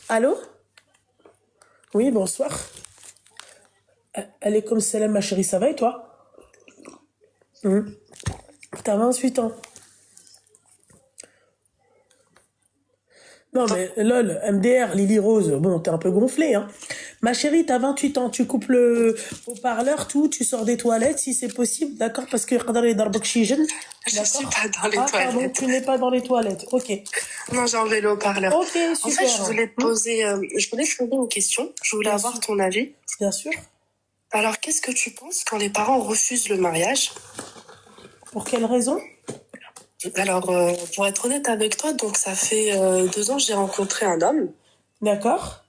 Allô? Oui, bonsoir. Elle est comme Salam, ma chérie, ça va et toi? Hum. T'as 28 ans. Non, mais lol, MDR, Lily Rose, bon, t'es un peu gonflé, hein. Ma chérie, t'as 28 ans, tu coupes le haut-parleur, tout, tu sors des toilettes si c'est possible, d'accord? Parce que يقدر يضربك شي جن, Je suis d'accord? pas dans les Ah, pardon, toilettes. tu n'es pas dans les toilettes, ok. Non, j'ai enlevé le haut-parleur. Ok, En fait, super. je voulais te poser une question. Je voulais Bien avoir sûr. ton avis. Bien sûr. Alors, qu'est-ce que tu penses quand les parents refusent le mariage? Pour quelle raison? Alors, pour être honnête avec toi, donc ça fait 2 ans que j'ai rencontré un homme. D'accord.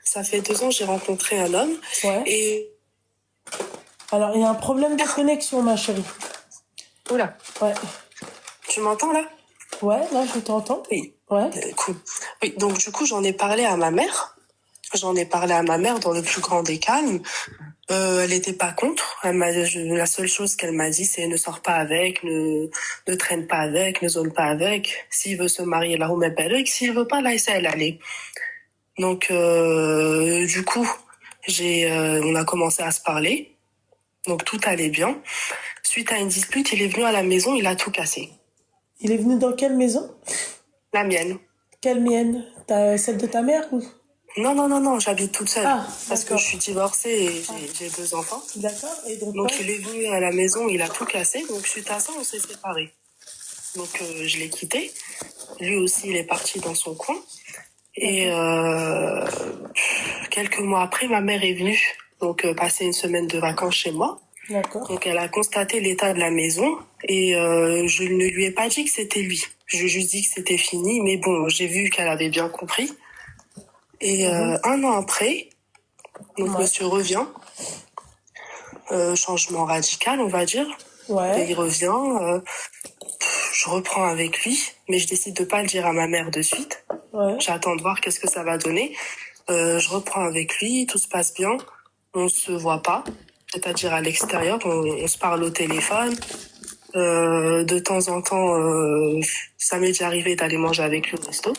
Ça fait 2 ans que j'ai rencontré un homme. Ouais. Et... Alors, il y a un problème de connexion, ma chérie. Oula, Ouais. tu m'entends là? Ouais, là, je t'entends. Oui. Ouais. Cool. Oui, donc du coup, j'en ai parlé à ma mère. J'en ai parlé à ma mère dans le plus grand des calmes. Elle était pas contre. La seule chose qu'elle m'a dit, c'est ne sors pas avec, ne traîne pas avec, ne zone pas avec. S'il veut se marier, là, on avec. S'il veut pas, là, elle aller. Donc, du coup, on a commencé à se parler. Donc, tout allait bien. Suite à une dispute, il est venu à la maison, il a tout cassé. Il est venu dans quelle maison? La mienne. Quelle mienne? Celle de ta mère ou? Non, j'habite toute seule. Ah, parce que d'accord. je suis divorcée et j'ai 2 enfants. D'accord, et donc Donc, quoi? il est venu à la maison, il a tout cassé. Donc, suite à ça, on s'est séparés. Donc, je l'ai quitté. Lui aussi, il est parti dans son coin. Et quelques mois après, ma mère est venue donc passer une semaine de vacances chez moi. D'accord. Donc, elle a constaté l'état de la maison et je ne lui ai pas dit que c'était lui. Je lui ai juste dit que c'était fini, mais bon, j'ai vu qu'elle avait bien compris. Et 1 an après, donc Ouais. monsieur revient, changement radical, on va dire. Ouais. Et il revient, je reprends avec lui, mais je décide de pas le dire à ma mère de suite. Ouais. J'attends de voir qu'est-ce que ça va donner. Je reprends avec lui, tout se passe bien. On se voit pas, c'est-à-dire à l'extérieur, on se parle au téléphone. De temps en temps, ça m'est déjà arrivé d'aller manger avec lui au resto.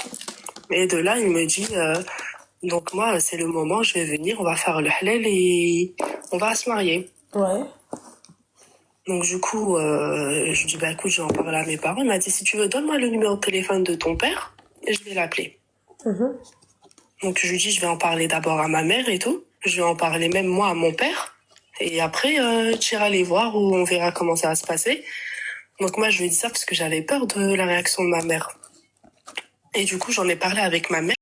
Et de là, il me dit, donc moi, c'est le moment, je vais venir, on va faire le halal et on va se marier. Ouais. Donc du coup, je dis, bah écoute, je vais en parler à mes parents. Il m'a dit, si tu veux, donne-moi le numéro de téléphone de ton père et je vais l'appeler. Donc je lui dis, je vais en parler d'abord à ma mère et tout. Je vais en parler même moi à mon père. Et après, tu iras les voir ou on verra comment ça va se passer. Donc moi, je lui ai dit ça parce que j'avais peur de la réaction de ma mère. Et du coup, j'en ai parlé avec ma mère.